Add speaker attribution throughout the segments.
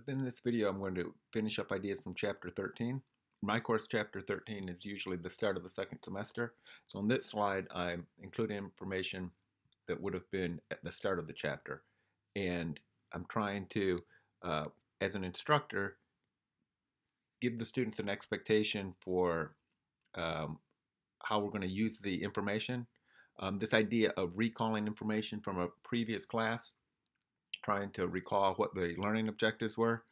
Speaker 1: In this video, I'm going to finish up ideas from Chapter 13. My course, Chapter 13, is usually the start of the second semester. So on this slide, I'm including information that would have been at the start of the chapter. And I'm trying to, as an instructor, give the students an expectation for um, how we're going to use the information. This idea of recalling information from a previous class, trying to recall what the learning objectives were.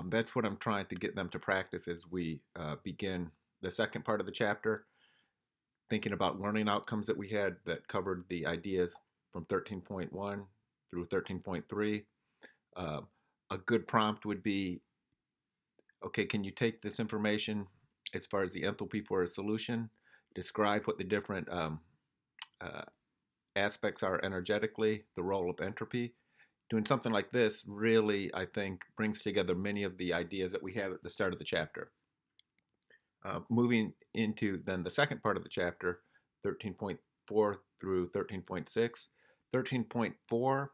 Speaker 1: That's what I'm trying to get them to practice as we begin the second part of the chapter, thinking about learning outcomes that we had that covered the ideas from 13.1 through 13.3. Uh, a good prompt would be, okay, can you take this information as far as the enthalpy for a solution, describe what the different uh, aspects are energetically, the role of entropy. Doing something like this really, I think, brings together many of the ideas that we have at the start of the chapter. Moving into then the second part of the chapter, 13.4 through 13.6. 13.4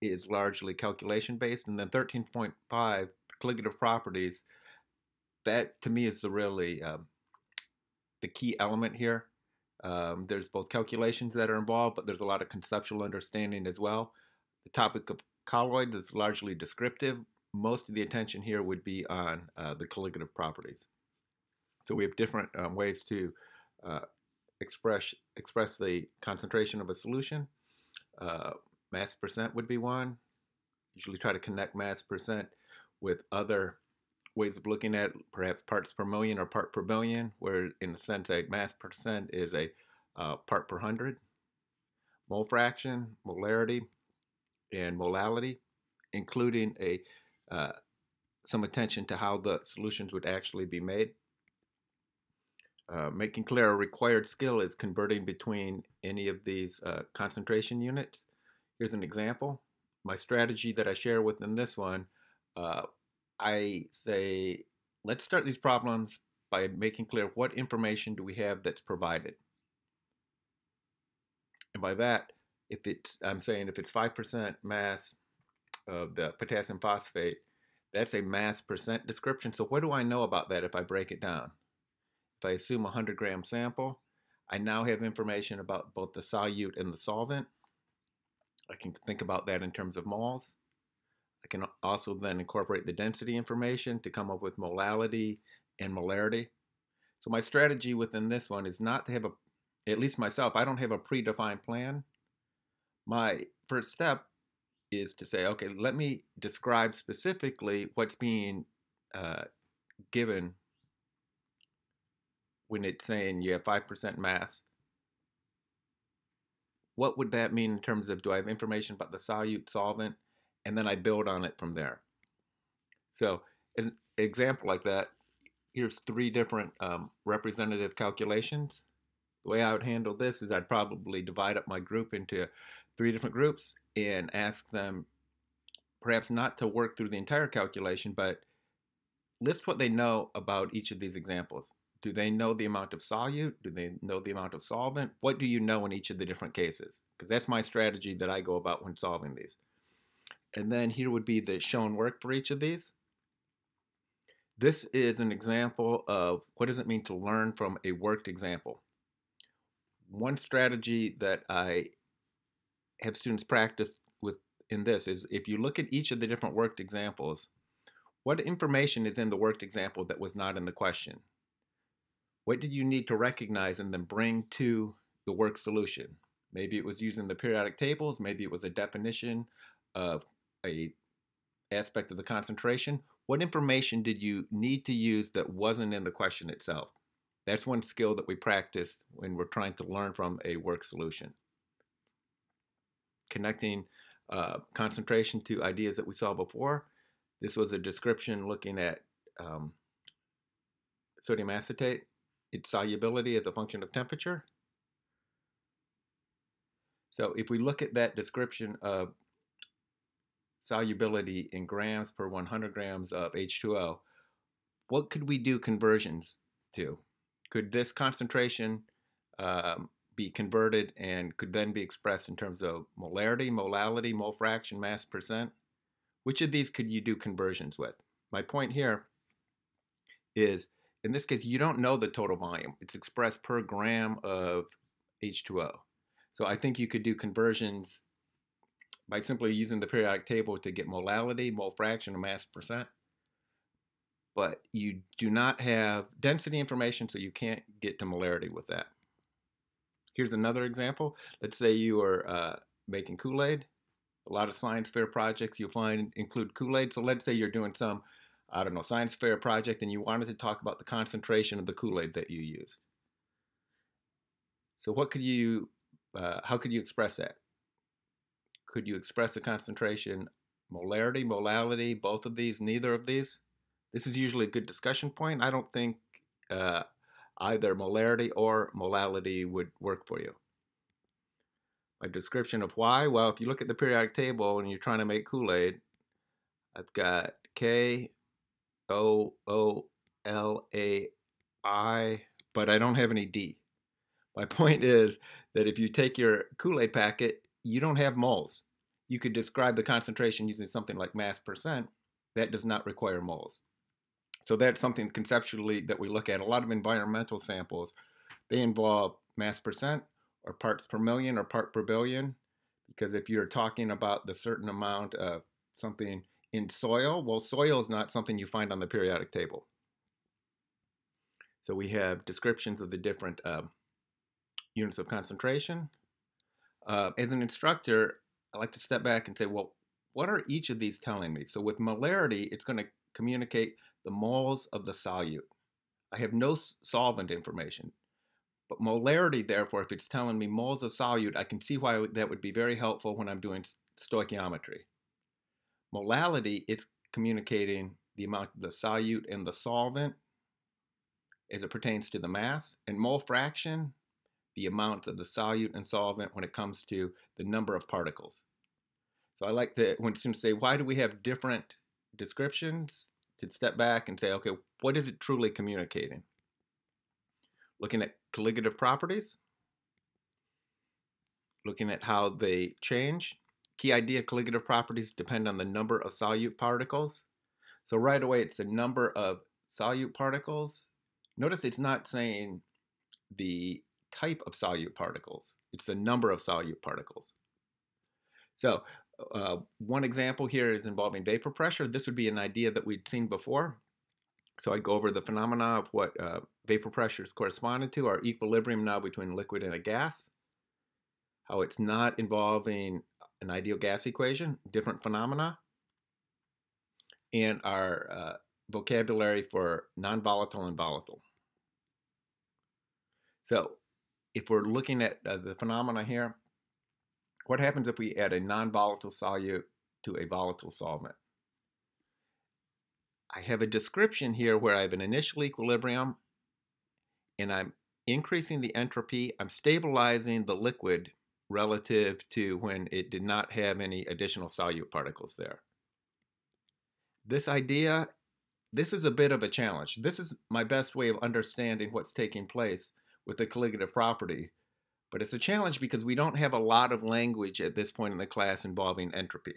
Speaker 1: is largely calculation based, and then 13.5, colligative properties, that to me is the key element here. There's both calculations that are involved, but there's a lot of conceptual understanding as well. The topic of colloids is largely descriptive. Most of the attention here would be on the colligative properties. So we have different ways to uh, express the concentration of a solution. Mass percent would be one. Usually try to connect mass percent with other ways of looking at perhaps parts per million or part per billion, where in a sense a mass percent is a part per hundred. Mole fraction, molarity, and molality, including uh, some attention to how the solutions would actually be made. Making clear a required skill is converting between any of these concentration units. Here's an example. My strategy that I share within this one, I say, let's start these problems by making clear what information do we have that's provided. And by that, I'm saying if it's 5% mass of the potassium phosphate, that's a mass percent description. So what do I know about that if I break it down? If I assume a 100-gram sample, I now have information about both the solute and the solvent. I can think about that in terms of moles. I can also then incorporate the density information to come up with molality and molarity. So my strategy within this one is not to have at least myself, I don't have a predefined plan. My first step is to say, okay, let me describe specifically what's being given when it's saying you have 5% mass. What would that mean in terms of, do I have information about the solute, solvent, and then I build on it from there. So an example like that, here's three different representative calculations. The way I would handle this is I'd probably divide up my group into three different groups and ask them perhaps not to work through the entire calculation, but list what they know about each of these examples. Do they know the amount of solute? Do they know the amount of solvent? What do you know in each of the different cases? Because that's my strategy that I go about when solving these. And then here would be the shown work for each of these. This is an example of what does it mean to learn from a worked example. One strategy that I have students practice with in this is, if you look at each of the different worked examples, what information is in the worked example that was not in the question? What did you need to recognize and then bring to the work solution? Maybe it was using the periodic tables, maybe it was a definition of a aspect of the concentration. What information did you need to use that wasn't in the question itself? That's one skill that we practice when we're trying to learn from a work solution. Connecting concentration to ideas that we saw before. This was a description looking at sodium acetate, its solubility as a function of temperature. So if we look at that description of solubility in grams per 100 grams of H2O, what could we do conversions to? Could this concentration be converted and could then be expressed in terms of molarity, molality, mole fraction, mass percent? which of these could you do conversions with? My point here is, in this case, you don't know the total volume. It's expressed per gram of H2O. So I think you could do conversions by simply using the periodic table to get molality, mole fraction, and mass percent. But you do not have density information, so you can't get to molarity with that. Here's another example. Let's say you are making Kool-Aid. A lot of science fair projects you'll find include Kool-Aid. So let's say you're doing some, I don't know, science fair project and you wanted to talk about the concentration of the Kool-Aid that you used. So what could you, how could you express that? Could you express the concentration molarity, molality, both of these, neither of these? This is usually a good discussion point. I don't think either molarity or molality would work for you. My description of why, well, if you look at the periodic table and you're trying to make Kool-Aid, I've got K, O, O, L, A, I, but I don't have any D. My point is that if you take your Kool-Aid packet, you don't have moles. You could describe the concentration using something like mass percent. That does not require moles. So that's something conceptually that we look at. A lot of environmental samples, they involve mass percent or parts per million or part per billion. Because if you're talking about the certain amount of something in soil, well, soil is not something you find on the periodic table. So we have descriptions of the different units of concentration. As an instructor, I like to step back and say, well, what are each of these telling me? So with molarity, it's going to communicate the moles of the solute. I have no solvent information. But molarity, therefore, if it's telling me moles of solute, I can see why that would be very helpful when I'm doing stoichiometry. Molality, it's communicating the amount of the solute and the solvent as it pertains to the mass. And mole fraction, the amount of the solute and solvent when it comes to the number of particles. So I like to, when students say, why do we have different descriptions, to step back and say, okay, what is it truly communicating? Looking at colligative properties, looking at how they change. Key idea, colligative properties depend on the number of solute particles. So right away, it's the number of solute particles. Notice it's not saying the type of solute particles. It's the number of solute particles. So one example here is involving vapor pressure. This would be an idea that we'd seen before. So I'd go over the phenomena of what vapor pressure is corresponding to, our equilibrium now between liquid and a gas, how it's not involving an ideal gas equation, different phenomena, and our vocabulary for non-volatile and volatile. So if we're looking at the phenomena here, what happens if we add a non-volatile solute to a volatile solvent? I have a description here where I have an initial equilibrium and I'm increasing the entropy. I'm stabilizing the liquid relative to when it did not have any additional solute particles there. This idea, this is a bit of a challenge. This is my best way of understanding what's taking place with the colligative property. But it's a challenge because we don't have a lot of language at this point in the class involving entropy.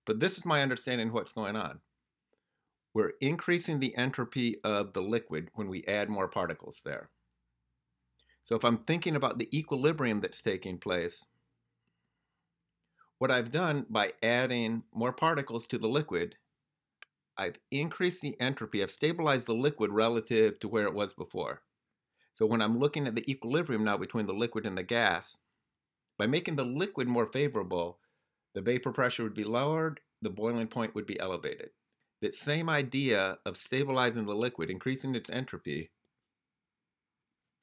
Speaker 1: But this is my understanding of what's going on. We're increasing the entropy of the liquid when we add more particles there. So if I'm thinking about the equilibrium that's taking place, what I've done by adding more particles to the liquid, I've increased the entropy. I've stabilized the liquid relative to where it was before. So when I'm looking at the equilibrium now between the liquid and the gas, by making the liquid more favorable, the vapor pressure would be lowered, the boiling point would be elevated. That same idea of stabilizing the liquid, increasing its entropy,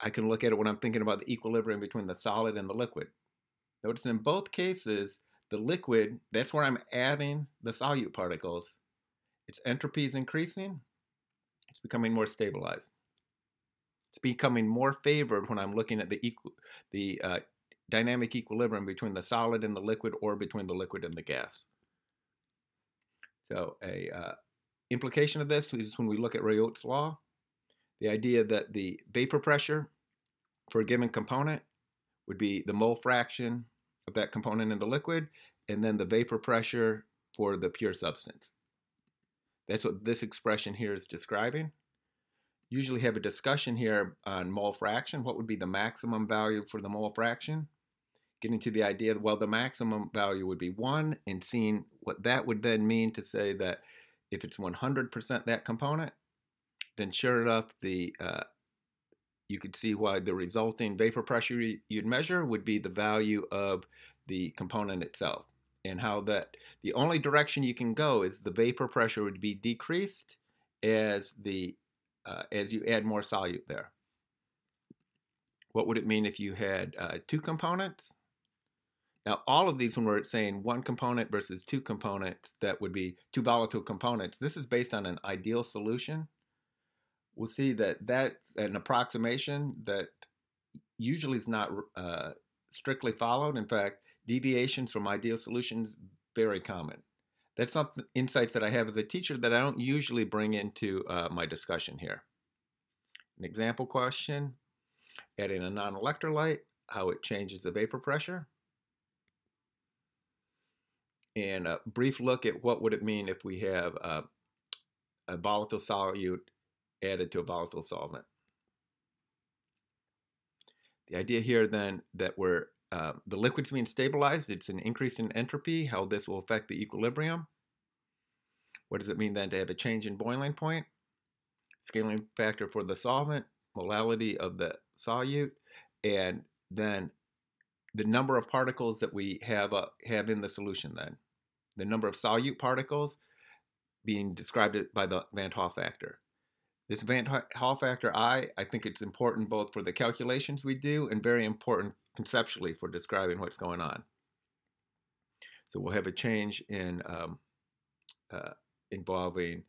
Speaker 1: I can look at it when I'm thinking about the equilibrium between the solid and the liquid. Notice in both cases, the liquid, that's where I'm adding the solute particles. Its entropy is increasing, it's becoming more stabilized. It's becoming more favored when I'm looking at the dynamic equilibrium between the solid and the liquid or between the liquid and the gas. So a implication of this is when we look at Réault's law, the idea that the vapor pressure for a given component would be the mole fraction of that component in the liquid, and then the vapor pressure for the pure substance. That's what this expression here is describing. Usually have a discussion here on mole fraction. What would be the maximum value for the mole fraction? Getting to the idea that, well, the maximum value would be 1, and seeing what that would then mean to say that if it's 100% that component, then sure enough, you could see why the resulting vapor pressure you'd measure would be the value of the component itself, and how that the only direction you can go is the vapor pressure would be decreased as you add more solute there. What would it mean if you had 2 components? Now, all of these, when we're saying 1 component versus 2 components, that would be 2 volatile components. This is based on an ideal solution. We'll see that that's an approximation that usually is not strictly followed. In fact, deviations from ideal solutions very common. That's not the insights that I have as a teacher that I don't usually bring into my discussion here. An example question, adding a non-electrolyte, how it changes the vapor pressure. And a brief look at what would it mean if we have a volatile solute added to a volatile solvent. The idea here then that the liquid's being stabilized, it's an increase in entropy, how this will affect the equilibrium. What does it mean then to have a change in boiling point? Scaling factor for the solvent, molality of the solute, and then the number of particles that we have in the solution then. The number of solute particles being described by the Van't Hoff factor. This Van't Hoff factor I think it's important both for the calculations we do and very important conceptually for describing what's going on. So we'll have a change in involving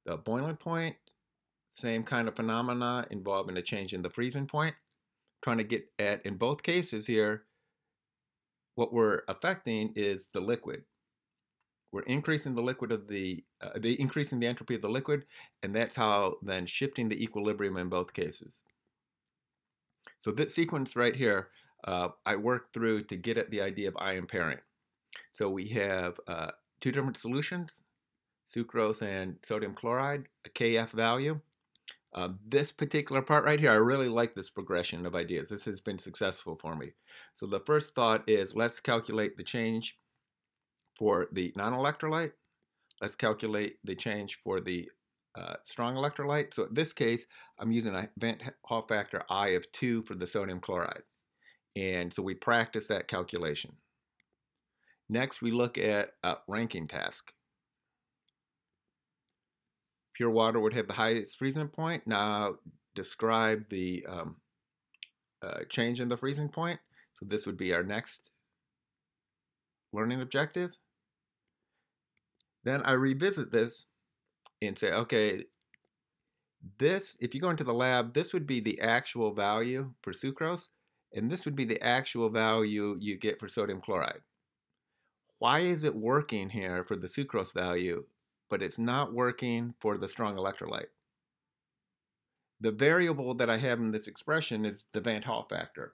Speaker 1: the boiling point, same kind of phenomena involving a change in the freezing point. Trying to get at, in both cases here, what we're affecting is the liquid. We're increasing the liquid of increasing the entropy of the liquid, and that's how then shifting the equilibrium in both cases. So this sequence right here, I worked through to get at the idea of ion pairing. So we have 2 different solutions, sucrose and sodium chloride, a Kf value. This particular part right here, I really like this progression of ideas. This has been successful for me. So the first thought is, let's calculate the change for the non-electrolyte. Let's calculate the change for the strong electrolyte. So in this case, I'm using a Van't Hoff factor I of 2 for the sodium chloride. And so we practice that calculation. Next, we look at a ranking task. Pure water would have the highest freezing point. Now describe the change in the freezing point. So this would be our next learning objective. Then I revisit this and say, okay, this, if you go into the lab, this would be the actual value for sucrose, and this would be the actual value you get for sodium chloride. Why is it working here for the sucrose value, but it's not working for the strong electrolyte? The variable that I have in this expression is the Van't Hoff factor.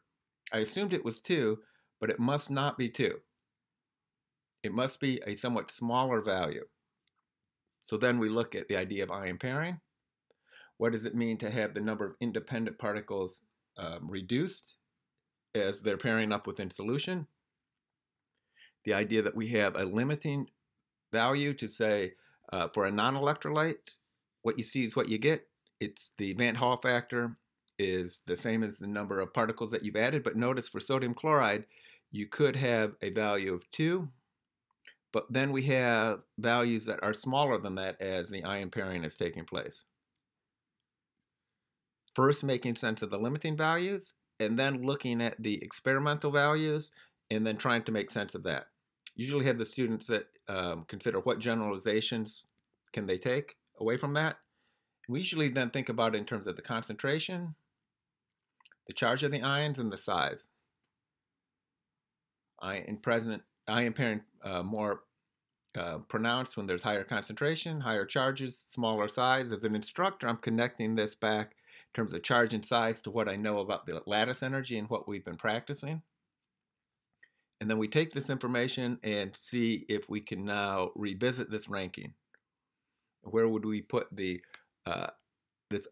Speaker 1: I assumed it was 2, but it must not be 2. It must be a somewhat smaller value. So then we look at the idea of ion pairing. What does it mean to have the number of independent particles reduced as they're pairing up within solution? The idea that we have a limiting value to say for a non-electrolyte, what you see is what you get. It's the Van't Hoff factor is the same as the number of particles that you've added, but notice for sodium chloride, you could have a value of 2, but then we have values that are smaller than that as the ion pairing is taking place. First, making sense of the limiting values, and then looking at the experimental values, and then trying to make sense of that. Usually have the students that consider what generalizations can they take away from that. We usually then think about it in terms of the concentration, the charge of the ions, and the size. Ion pairing more pronounced when there's higher concentration, higher charges, smaller size. As an instructor, I'm connecting this back in terms of charge and size to what I know about the lattice energy and what we've been practicing. And then we take this information and see if we can now revisit this ranking. Where would we put the this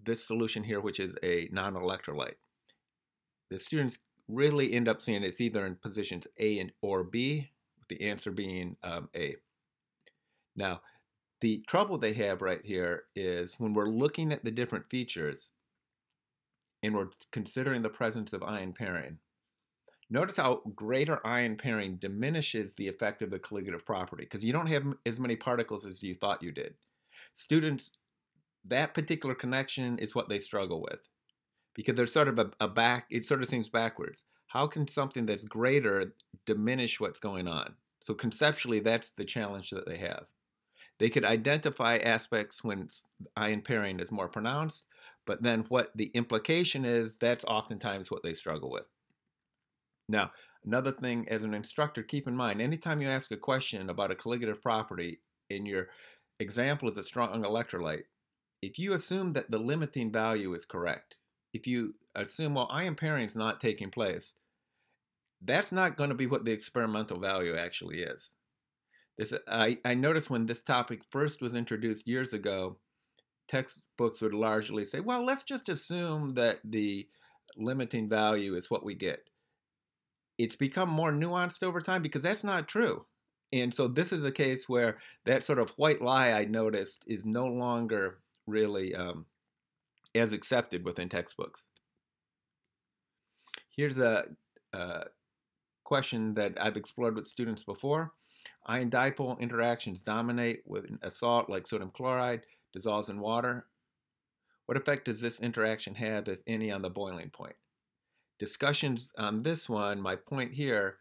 Speaker 1: this solution here, which is a non-electrolyte? The students really end up seeing it's either in positions A or B, with the answer being A. Now, the trouble they have right here is when we're looking at the different features and we're considering the presence of ion pairing, notice how greater ion pairing diminishes the effect of the colligative property because you don't have as many particles as you thought you did. Students, that particular connection is what they struggle with because there's sort of it sort of seems backwards. How can something that's greater diminish what's going on? So conceptually, that's the challenge that they have. They could identify aspects when ion pairing is more pronounced, but then what the implication is, that's oftentimes what they struggle with. Now, another thing as an instructor, keep in mind, anytime you ask a question about a colligative property and your example is a strong electrolyte, if you assume that the limiting value is correct, if you assume, well, ion pairing is not taking place, that's not going to be what the experimental value actually is. I noticed when this topic first was introduced years ago, textbooks would largely say, well, let's just assume that the limiting value is what we get. It's become more nuanced over time because that's not true. And so this is a case where that sort of white lie I noticed is no longer really as accepted within textbooks. Here's a question that I've explored with students before. Ion dipole interactions dominate with a salt like sodium chloride, dissolves in water. What effect does this interaction have, if any, on the boiling point? Discussions on this one, my point here,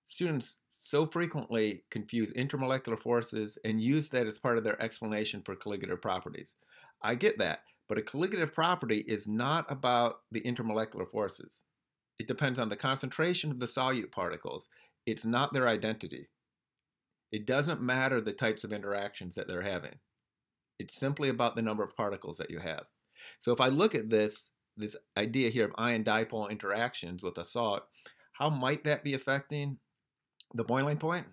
Speaker 1: students so frequently confuse intermolecular forces and use that as part of their explanation for colligative properties. I get that, but a colligative property is not about the intermolecular forces. It depends on the concentration of the solute particles. It's not their identity. It doesn't matter the types of interactions that they're having. It's simply about the number of particles that you have. So if I look at this idea here of ion dipole interactions with a salt, how might that be affecting the boiling point?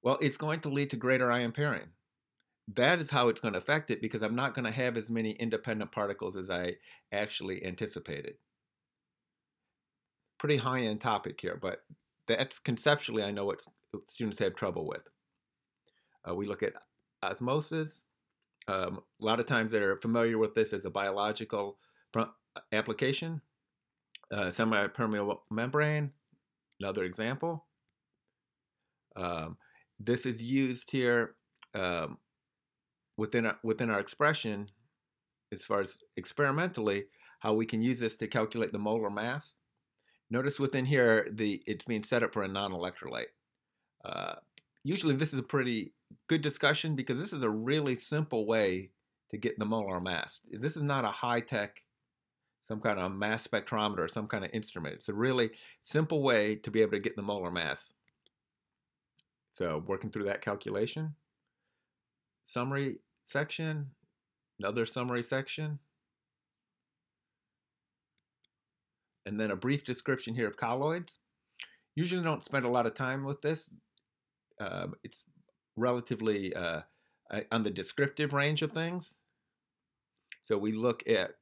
Speaker 1: Well, it's going to lead to greater ion pairing. That is how it's going to affect it because I'm not going to have as many independent particles as I actually anticipated. Pretty high-end topic here, but that's conceptually I know what students have trouble with. We look at osmosis. A lot of times they're familiar with this as a biological application. Semi-permeable membrane, another example. This is used here within our expression as far as experimentally, how we can use this to calculate the molar mass. Notice within here, it's being set up for a non-electrolyte. Usually this is a pretty good discussion because this is a really simple way to get the molar mass. This is not a high-tech, some kind of mass spectrometer or some kind of instrument. It's a really simple way to be able to get the molar mass. So working through that calculation. Summary section, another summary section. And then a brief description here of colloids. Usually don't spend a lot of time with this. It's relatively on the descriptive range of things. So we look at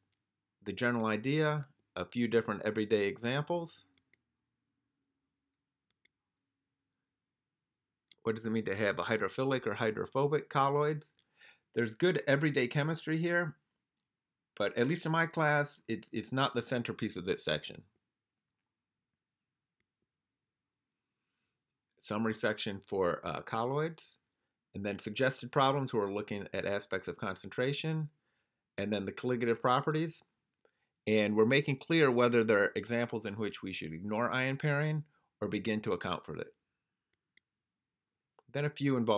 Speaker 1: the general idea, a few different everyday examples. What does it mean to have a hydrophilic or hydrophobic colloids? There's good everyday chemistry here, but at least in my class, it's not the centerpiece of this section. Summary section for colloids, and then suggested problems where we're looking at aspects of concentration, and then the colligative properties. And we're making clear whether there are examples in which we should ignore ion pairing or begin to account for it. Then a few involve